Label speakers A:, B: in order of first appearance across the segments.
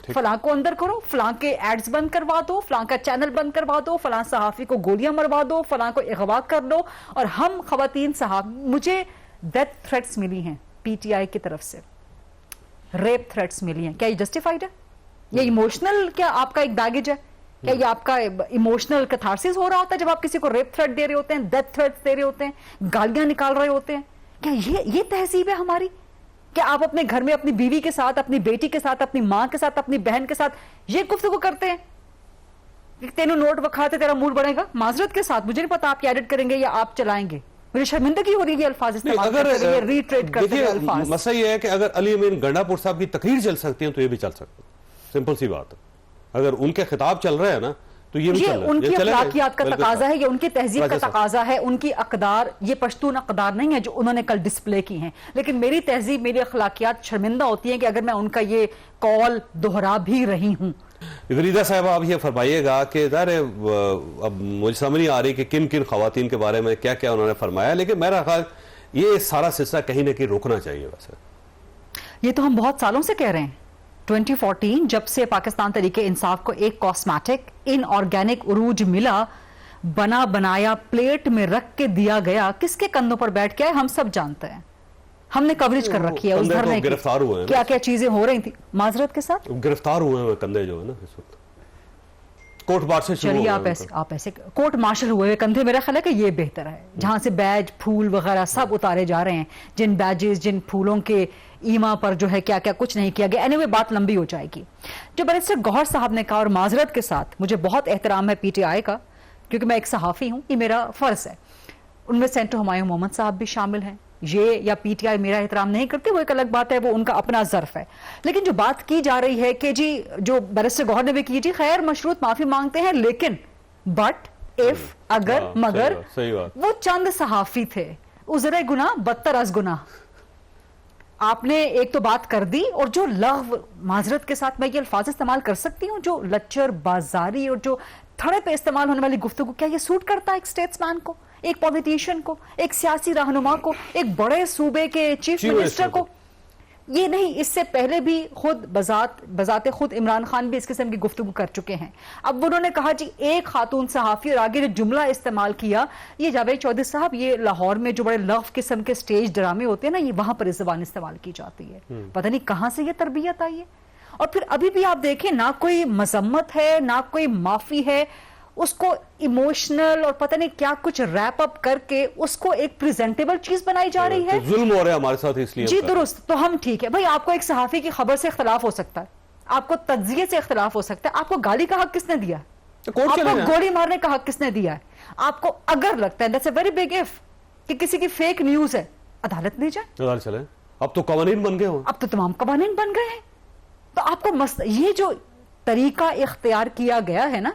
A: فلاں کو اندر کرو، فلاں کے ایڈز بند کروا دو، فلاں کا چینل بند کروا دو، فلاں صحافی کو گولیاں مروا دو، فلاں کو اغوا کر دو. اور ہم خواتین صحافی، مجھے ڈیتھ تھریٹس ملی ہیں پی ٹی آئی کی طرف سے، ریپ تھریٹس ملی ہیں. کیا یہ جسٹیفائڈ ہے؟ یہ ایموشنل کیا آپ کا ایک بیگیج ہے؟ کیا یہ آپ کا ایموشنل کتھارسس ہو رہا ہوتا ہے جب آپ کسی کو ریپ تھریٹ دے رہے ہوتے ہیں، ڈیتھ تھریٹس دے رہے ہوتے ہیں، گالیاں نکال رہے ہوتے ہیں؟ کیا یہ تہذیب ہے ہماری کہ آپ اپنے گھر میں اپنی بیوی کے ساتھ، اپنی بیٹی کے ساتھ، اپنی ماں کے ساتھ، اپنی بہن کے ساتھ یہ گفتگو کرتے ہیں کہ تینوں نوٹ وکھاتے تیرا موڈ بڑھے گا؟ معذرت کے ساتھ، مجھے نہیں پتا آپ کیا ایڈٹ کریں گے یا آپ چلائیں گے، مجھے شرمندگی ہو رہی ہے یہ الفاظ استعمال کرتے ہوئے، یہ ریٹریٹ کرتے ہوئے الفاظ.
B: مسئلہ یہ ہے کہ اگر علی امین گنڈا پور صاحب کی تقریر چل سکتی ہیں تو یہ بھی چل سکتا ہے. سمپل سی بات ہے. اگر ان کے خطاب چل رہے ہیں نا تو یہ بھی چل رہا ہے.
A: ان کی اخلاقیات کا تقاضا ہے، یہ ان کی تہذیب کا تقاضا ہے، ان کی اقدار، یہ پشتون اقدار نہیں ہے جو انہوں نے کل ڈسپلے کی ہیں. لیکن میری تہذیب، میری اخلاقیات شرمندہ ہوتی ہیں کہ اگر میں ان کا یہ کال دہرا بھی رہی ہوں.
B: وریدہ صاحب آپ یہ فرمائیے گا کہ ظاہر ہے اب مجھے سمجھ نہیں آ رہی کہ کن کن خواتین کے بارے میں کیا کیا انہوں نے فرمایا، لیکن میرا خیال یہ سارا سلسلہ کہیں نہ کہیں روکنا چاہیے. ویسے
A: یہ تو ہم بہت سالوں سے کہہ رہے ہیں. 2014 جب سے پاکستان تحریک انصاف کو ایک کاسمیٹک ان آرگینک عروج ملا، بنا بنایا پلیٹ میں رکھ کے دیا گیا، کس کے کندھوں پر بیٹھ کے آئے ہم سب جانتے ہیں. ہم نے کوریج کر رکھی ہے اس دھرنے کی،
B: گرفتار ہوئے ہیں
A: کیا کیا چیزیں ہو رہی تھیں. معذرت کے ساتھ
B: گرفتار ہوئے ہیں کندھے جو ہے نا اس وقت کورٹ مارشل شروع
A: چلیے
B: ہو
A: آپ ایسے کورٹ مارشل ہوئے ہوئے کندھے، میرا خیال ہے کہ یہ بہتر ہے جہاں سے بیج پھول وغیرہ سب اتارے جا رہے ہیں، جن بیجز جن پھولوں کے ایما پر جو ہے کیا کیا کچھ نہیں کیا گیا. اینیوے بات لمبی ہو جائے گی. جو بیرسٹر گوہر صاحب نے کہا، اور معذرت کے ساتھ مجھے بہت احترام ہے پی ٹی آئی کا کیونکہ میں ایک صحافی ہوں، یہ میرا فرض ہے. ان میں سینٹر ہمایوں محمد صاحب بھی شامل ہیں. یہ یا پی ٹی آئی میرا احترام نہیں کرتے، وہ ایک الگ بات ہے، وہ ان کا اپنا ظرف ہے. لیکن جو بات کی جا رہی ہے کہ جی جو بیرسٹر گوہر نے بھی کی، جی خیر مشروط معافی مانگتے ہیں، لیکن بٹ اف اگر مگر وہ چند صحافی تھے، عذر گناہ بدتر از گناہ. آپ نے ایک تو بات کر دی، اور جو لغو، معذرت کے ساتھ میں یہ الفاظ استعمال کر سکتی ہوں، جو لچر بازاری اور جو تھڑے پہ استعمال ہونے والی گفتگو، کیا یہ سوٹ کرتا ہے ایک اسٹیٹس مین کو، ایک پولیٹیشین کو، ایک سیاسی رہنما کو، ایک بڑے صوبے کے چیف منسٹر کو؟ یہ نہیں. اس سے پہلے بھی خود بذات خود عمران خان بھی اس قسم کی گفتگو کر چکے ہیں. اب انہوں نے کہا جی ایک خاتون صحافی، اور آگے جو جملہ استعمال کیا، یہ جاوید چودھری صاحب، یہ لاہور میں جو بڑے لغو قسم کے سٹیج ڈرامے ہوتے ہیں نا، یہ وہاں پر اس زبان استعمال کی جاتی ہے. پتہ نہیں کہاں سے یہ تربیت آئی ہے. اور پھر ابھی بھی آپ دیکھیں، نہ کوئی مذمت ہے، نہ کوئی معافی ہے، اس کو ایموشنل اور پتہ نہیں کیا کچھ ریپ اپ کر کے اس کو ایک پریزنٹیبل چیز بنائی جا رہی ہے.
B: ظلم ہو رہا ہے ہمارے ساتھ اس لیے.
A: جی درست. تو ہم ٹھیک ہے بھائی، آپ کو ایک صحافی کی خبر سے اختلاف ہو سکتا ہے، آپ کو تجزیے سے اختلاف ہو سکتا ہے، آپ کو گالی کا حق کس نے دیا ہے؟ آپ کو گولی مارنے کا حق کس نے دیا ہے؟ آپ کو اگر لگتا ہے that's a very big if کہ کسی کی فیک نیوز ہے، عدالت لے جائیں.
B: عدالت چلیں. اب تو قوانین بن گئے ہوں،
A: اب تو تمام قوانین بن گئے ہیں. تو آپ کو یہ جو طریقہ اختیار کیا گیا ہے نا،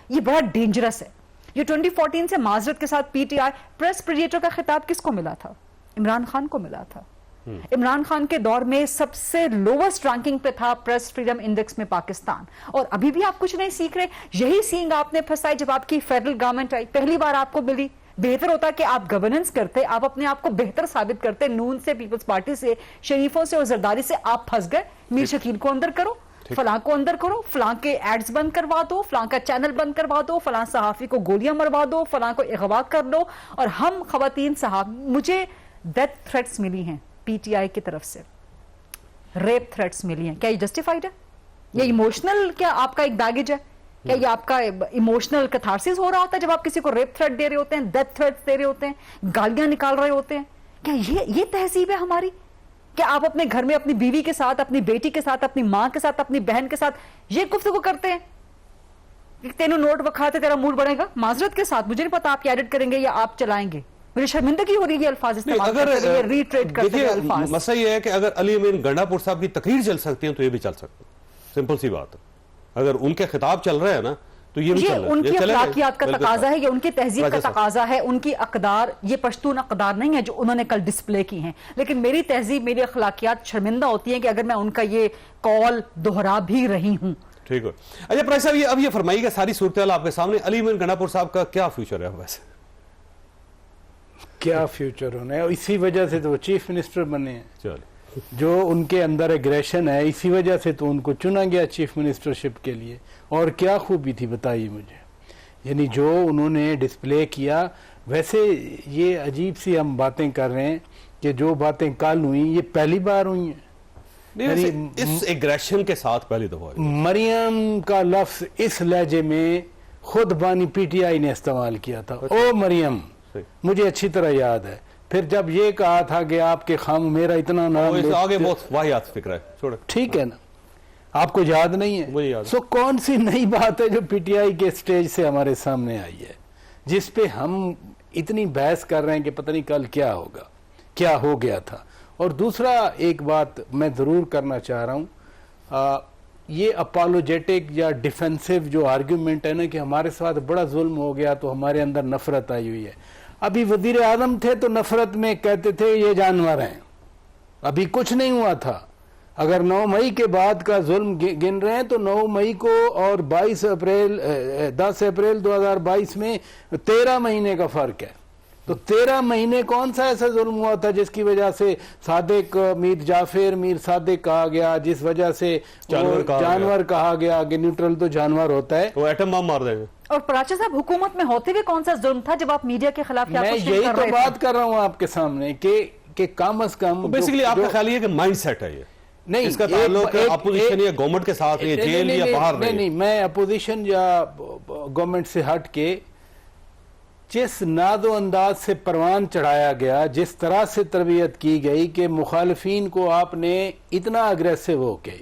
A: یہ بڑا ڈینجرس ہے. یہ 2014 سے معذرت کے ساتھ P T I press predator کا خطاب کس کو ملا تھا؟ عمران خان کو ملا تھا. عمران خان کے دور میں سب سے لووسٹ رینکنگ پہ تھا پریس فریڈم انڈیکس میں پاکستان. اور ابھی بھی آپ کچھ نہیں سیکھ رہے. یہی سینگ آپ نے پھنسائی جب آپ کی فیڈرل گورنمنٹ آئی، پہلی بار آپ کو ملی. بہتر ہوتا کہ آپ گورننس کرتے، آپ اپنے آپ کو بہتر ثابت کرتے. نون سے، پیپلز پارٹی سے، شریفوں سے اور زرداری سے آپ پھنس گئے. میر شکیل کو اندر کرو، فلاں کو اندر کرو، فلاں کے ایڈز بند کروا دو، فلاں کا چینل بند کروا دو، فلاں صحافی کو گولیاں مروا دو، فلاں کو اغوا کر دو. اور ہم خواتین صحافی، مجھے ڈیتھ تھریٹس ملی ہیں پی ٹی آئی کی طرف سے، ریپ تھریٹس ملی ہیں. کیا یہ جسٹیفائڈ ہے؟ یہ ایموشنل کیا آپ کا ایک بیگیج ہے؟ کیا یہ آپ کا ایموشنل کتھارسس ہو رہا ہوتا ہے جب آپ کسی کو ریپ تھریٹ دے رہے ہوتے ہیں، ڈیتھ تھریٹس دے رہے ہوتے ہیں، گالیاں نکال رہے ہوتے ہیں؟ کیا یہ تہذیب ہے ہماری کہ آپ اپنے گھر میں اپنی بیوی کے ساتھ، اپنی بیٹی کے ساتھ، اپنی ماں کے ساتھ، اپنی بہن کے ساتھ یہ گفتگو کرتے ہیں؟ تینوں نوٹ وکھاتے تیرا موڈ بڑھے گا؟ معذرت کے ساتھ، مجھے نہیں پتا آپ کیا ایڈٹ کریں گے یا آپ چلائیں گے. مجھے شرمندگی ہو رہی ہے یہ الفاظ استعمال کرتے ہوئے، ریٹریٹ کرتے ہوئے الفاظ.
B: مسئلہ یہ ہے کہ اگر علی امین گنڈا پور صاحب کی تقریر چل سکتی ہیں تو یہ بھی چل سکتا ہے. سمپل سی بات ہے. اگر ان کے خطاب چل رہے ہیں نا تو یہ بھی چل رہا ہے.
A: ان کی اخلاقیات کا تقاضا ہے، یہ ان کی تہذیب کا تقاضا ہے، ان کی اقدار، یہ پشتون اقدار نہیں ہے جو انہوں نے کل ڈسپلے کی ہیں. لیکن میری تہذیب، میری اخلاقیات شرمندہ ہوتی ہیں کہ اگر میں ان کا یہ کال دہرا بھی رہی ہوں.
B: ٹھیک ہے. اچھا پرائز صاحب، اب یہ فرمائیے کہ ساری صورتحال آپ کے سامنے، علی امین گنڈا پور صاحب کا کیا فیوچر ہے؟ ویسے
C: کیا فیوچر ہونا ہے؟ اسی وجہ سے تو وہ چیف منسٹر بنے ہیں.
B: چلے
C: جو ان کے اندر ایگریشن ہے، اسی وجہ سے تو ان کو چنا گیا چیف منسٹرشپ کے لیے. اور کیا خوبی تھی بتائیے مجھے، یعنی جو انہوں نے ڈسپلے کیا. ویسے یہ عجیب سی ہم باتیں کر رہے ہیں کہ جو باتیں کل ہوئیں یہ پہلی بار ہوئی ہیں.
B: اس ایگریشن کے ساتھ پہلی دفعہ
C: مریم کا لفظ اس لہجے میں خود بانی پی ٹی آئی نے استعمال کیا تھا. او مریم، مجھے اچھی طرح یاد ہے. پھر جب یہ کہا تھا کہ آپ کے خام میرا اتنا نام
B: آگے بہت واحد فکر ہے،
C: ٹھیک ہے نا، آپ کو یاد نہیں ہے. سو کون سی نئی بات ہے جو پی ٹی آئی کے سٹیج سے ہمارے سامنے آئی ہے جس پہ ہم اتنی بحث کر رہے ہیں کہ پتہ نہیں کل کیا ہوگا، کیا ہو گیا تھا. اور دوسرا ایک بات میں ضرور کرنا چاہ رہا ہوں، یہ اپالوجیٹک یا ڈیفینسو جو آرگیومنٹ ہے نا کہ ہمارے ساتھ بڑا ظلم ہو گیا تو ہمارے اندر نفرت آئی ہوئی ہے. ابھی وزیر اعظم تھے تو نفرت میں کہتے تھے یہ جانور ہیں، ابھی کچھ نہیں ہوا تھا. اگر 9 مئی کے بعد کا ظلم گن رہے ہیں تو 9 مئی کو اور 10 اپریل 2022 میں 13 مہینے کا فرق ہے. تو 13 مہینے کون سا ایسا ظلم ہوا تھا جس کی وجہ سے صادق میر جعفر میر صادق کہا گیا، جس وجہ سے جانور کہا گیا کہ نیوٹرل تو جانور ہوتا ہے،
B: وہ ایٹم بم مار دیں گے. اور
A: پراچا صاحب حکومت میں ہوتے ہوئے کون سا ظلم تھا جب آپ میڈیا کے خلاف
C: میں یہی تو بات کر رہا ہوں آپ کے سامنے کہ کم از کم
B: بیسیکلی آپ کا خیال یہ کہ مائنڈ سیٹ ہے، یہ نہیں اس کا تعلق اپوزیشن یا گورنمنٹ کے ساتھ ہے، جیل یا باہر
C: نہیں. میں اپوزیشن یا گورنمنٹ سے ہٹ کے جس ناز و انداز سے پروان چڑھایا گیا، جس طرح سے تربیت کی گئی کہ مخالفین کو آپ نے اتنا اگریسو ہو کے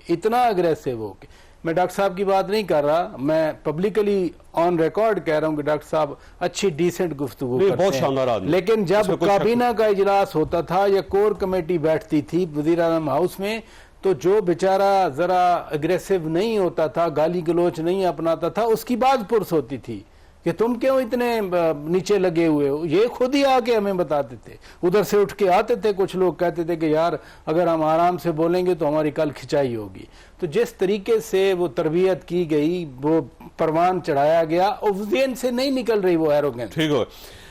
C: میں ڈاکٹر صاحب کی بات نہیں کر رہا، میں پبلکلی آن ریکارڈ کہہ رہا ہوں کہ ڈاکٹر صاحب اچھی ڈیسنٹ گفتگو کرتے ہیں، لیکن جب کابینہ کا اجلاس ہوتا تھا یا کور کمیٹی بیٹھتی تھی وزیر اعظم ہاؤس میں تو جو بیچارہ ذرا اگریسو نہیں ہوتا تھا، گالی گلوچ نہیں اپناتا تھا، اس کی بات پرس ہوتی تھی کہ تم کیوں اتنے نیچے لگے ہوئے ہو. یہ خود ہی آ کے ہمیں بتاتے تھے. ادھر سے اٹھ کے آتے تھے کچھ لوگ، کہتے تھے کہ یار اگر ہم آرام سے بولیں گے تو ہماری کل کھچائی ہوگی. تو جس طریقے سے وہ تربیت کی گئی، وہ پروان چڑھایا گیا، اور ذہن سے نہیں نکل رہی وہ ایروگنس.
B: ٹھیک ہو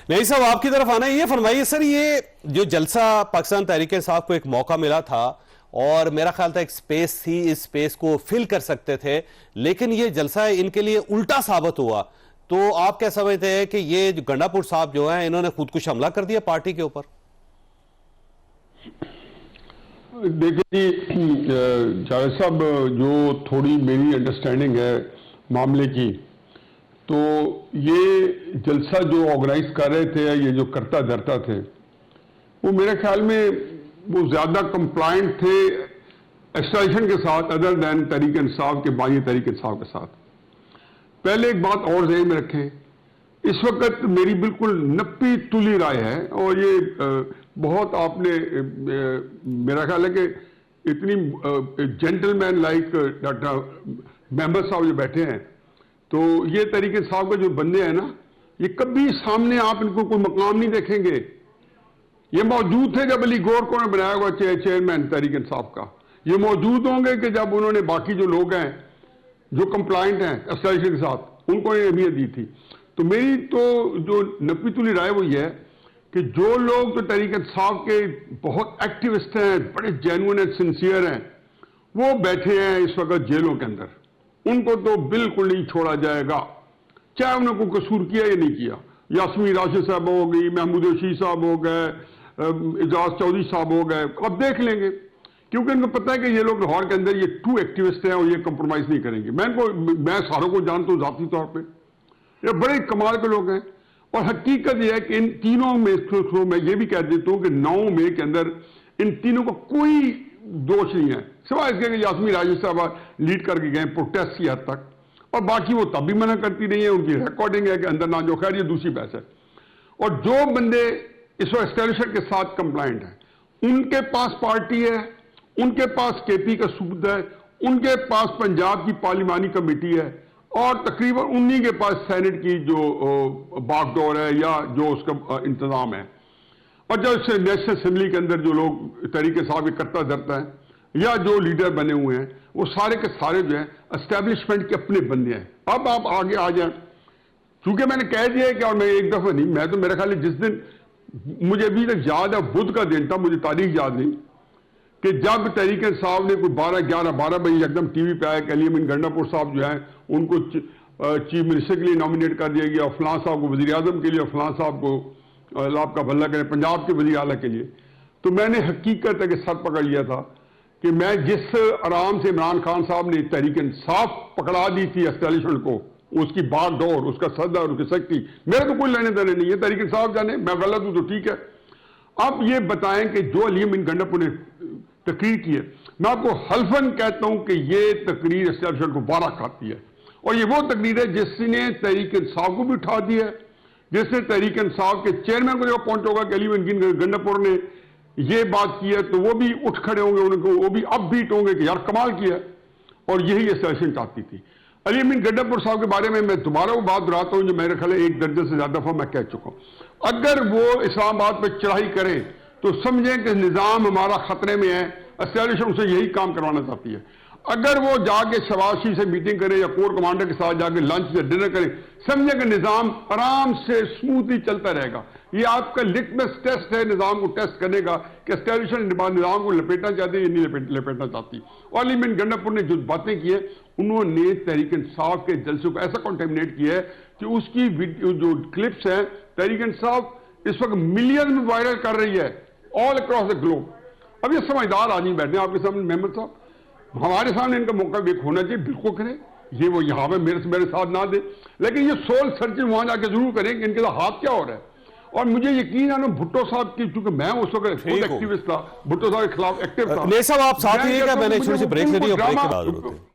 B: نہیں صاحب، آپ کی طرف آنا ہے. یہ فرمائیے سر، یہ جو جلسہ پاکستان تحریک انصاف کو ایک موقع ملا تھا اور میرا خیال تھا ایک سپیس تھی، اس سپیس کو فل کر سکتے تھے، لیکن یہ جلسہ ان کے لیے الٹا ثابت ہوا. تو آپ کیا سمجھتے ہیں کہ یہ جو گنڈا پور صاحب جو ہیں انہوں نے خودکش حملہ کر دیا پارٹی کے اوپر؟
D: دیکھیں جی جاوید صاحب، جو تھوڑی میری انڈرسٹینڈنگ ہے معاملے کی، تو یہ جلسہ جو آرگنائز کر رہے تھے، یہ جو کرتا دھرتا تھے، وہ میرے خیال میں وہ زیادہ کمپلائنٹ تھے ایکسٹریشن کے ساتھ ادر دین تحریک انصاف کے بانی تحریک انصاف کے ساتھ. پہلے ایک بات اور ذہن میں رکھیں، اس وقت میری بالکل نپی تلی رائے ہے، اور یہ بہت آپ نے میرا خیال ہے کہ اتنی جینٹل مین لائک ڈاکٹر ممبر صاحب جو بیٹھے ہیں، تو یہ تحریک انصاف کے جو بندے ہیں نا، یہ کبھی سامنے آپ ان کو کوئی مقام نہیں دیکھیں گے. یہ موجود تھے جب علی گور کو نے بنایا ہوا چیئرمین تحریک انصاف کا، یہ موجود ہوں گے کہ جب انہوں نے باقی جو لوگ ہیں جو کمپلائنٹ ہیں اسٹیشن کے ساتھ ان کو اہمیت دی تھی. تو میری تو جو نپی تلی رائے وہ یہ ہے کہ جو لوگ تو تحریک انصاف کے بہت ایکٹیوسٹ ہیں، بڑے جینوئن ہیں، سنسیئر ہیں، وہ بیٹھے ہیں اس وقت جیلوں کے اندر. ان کو تو بالکل نہیں چھوڑا جائے گا، چاہے انہوں نے کوئی قصور کیا یا نہیں کیا. یاسمین راشد صاحب ہو گئی، محمود رشید صاحب ہو گئے، اعجاز چودھری صاحب ہو گئے، اب دیکھ لیں گے، کیونکہ ان کو پتہ ہے کہ یہ لوگ لاہور کے اندر یہ ٹو ایکٹیوسٹ ہیں اور یہ کمپرومائز نہیں کریں گے. میں ساروں کو جانتا ہوں ذاتی طور پہ، یہ بڑے کمال کے لوگ ہیں. اور حقیقت یہ ہے کہ ان تینوں میں میں یہ بھی کہہ دیتا ہوں کہ 9 مئی کے اندر ان تینوں کا کوئی دوش نہیں ہے، سوائے اس کے کہ یاسمین راجد صاحب لیڈ کر کے گئے پروٹیسٹ کی حد تک، اور باقی وہ تب بھی منع کرتی نہیں ہے، ان کی ریکارڈنگ ہے کہ اندر نہ جو. خیر یہ دوسری بحث ہے. اور جو بندے اس وقت اسٹیبلشمنٹ کے ساتھ کمپلائنٹ ہیں، ان کے پاس پارٹی ہے، ان کے پاس کے پی کا ثبوت ہے، ان کے پاس پنجاب کی پارلیمانی کمیٹی ہے، اور تقریباً انہی کے پاس سینٹ کی جو باغ ڈور ہے یا جو اس کا انتظام ہے. اور جب نیشنل اسمبلی کے اندر جو لوگ طریقے صاحب کرتا دھرتا ہے یا جو لیڈر بنے ہوئے ہیں، وہ سارے کے سارے جو ہیں اسٹیبلشمنٹ کے اپنے بندے ہیں. اب آپ آگے آ جائیں، چونکہ میں نے کہہ دیا کہ، اور میں ایک دفعہ نہیں، میں تو میرا خیال ہے جس دن مجھے ابھی تک یاد ہے بدھ کا دن تھا، مجھے تاریخ یاد نہیں، کہ جب تحریک انصاف نے کوئی 12 بجے یکدم ٹی وی پہ آیا کہ علی امین گنڈا پور صاحب جو ہیں ان کو چیف منسٹر کے لیے نامینیٹ کر دیا گیا، فلاں صاحب کو وزیر اعظم کے لیے، فلاں صاحب کو اللہ آپ کا بھلا کرے پنجاب کے وزیر اعلیٰ کے لیے، تو میں نے حقیقت ہے کہ سر پکڑ لیا تھا کہ میں جس آرام سے عمران خان صاحب نے تحریک انصاف پکڑا دی تھی اسٹیبلشمنٹ کو، اس کی باغ ڈور، اس کا صدر، اس کی سیکرٹری، میرا تو کوئی لینے دینے نہیں ہے، تحریک انصاف جانے، میں غلط ہوں تو ٹھیک ہے۔ اب یہ بتائیں کہ جو علی امین گنڈا پور نے تقریر کی ہے، میں آپ کو حلفاً کہتا ہوں کہ یہ تقریر اسٹیبلشمنٹ کو بارہ کھاتی ہے، اور یہ وہ تقریر ہے جس نے تحریک انصاف کو بھی اٹھا دیا ہے، جس سے تحریک انصاف کے چیئرمین کو جو پوائنٹ ہوگا کہ علی امین گنڈا پور نے یہ بات کی ہے تو وہ بھی اٹھ کھڑے ہوں گے، ان کو وہ بھی اپ بیٹ ہوں گے کہ یار کمال کیا ہے، اور یہی اسٹیبلشمنٹ چاہتی تھی۔ علی امین گنڈا پور صاحب کے بارے میں دبارہ وہ بات دہراتا ہوں جو میرے خیال ہے 1 درجن سے زیادہ دفعہ میں کہہ چکا ہوں، اگر وہ اسلام آباد پہ چڑھائی کرے تو سمجھیں کہ نظام ہمارا خطرے میں ہے، اسٹیبلشمنٹ سے یہی کام کروانا چاہتی ہے۔ اگر وہ جا کے شہباز شریف سے میٹنگ کرے یا کور کمانڈر کے ساتھ جا کے لنچ یا ڈنر کرے، سمجھیں کہ نظام آرام سے سموتھلی چلتا رہے گا۔ یہ آپ کا لٹمس ٹیسٹ ہے نظام کو ٹیسٹ کرنے کا کہ اسٹیبلشمنٹ نظام کو لپیٹنا چاہتی ہے یا نہیں لپیٹنا چاہتی۔ اور علی امین گنڈا پور نے جو باتیں کی ہیں، انہوں نے تحریک انصاف کے جلسوں کو ایسا کنٹیمنیٹ کیا ہے کہ اس کی جو کلپس ہیں تحریک انصاف اس وقت ملین میں وائرل کر رہی ہے آل اکراس دا گلوب۔ اب یہ سمجھدار آدمی بیٹھے ہیں آپ کے سامنے ممبر صاحب، ہمارے سامنے ان کا موقع بھی ہونا چاہیے، بالکل کریں، یہ وہ یہاں پہ میرے ساتھ نہ دیں، لیکن یہ سول سرچنگ وہاں جا کے ضرور کریں کہ ان کے ساتھ ہاتھ کیا ہو رہا ہے۔ اور مجھے یقین ہے نا بھٹو صاحب کی، چونکہ میں اس وقت خود ایکٹیوسٹ تھا، بھٹو صاحب کے خلاف ایکٹیو تھا۔
B: نیسا آپ ساتھ ہی ہے کہ میں نے چھوٹی سی بریک لے لی اور بریک کے بعد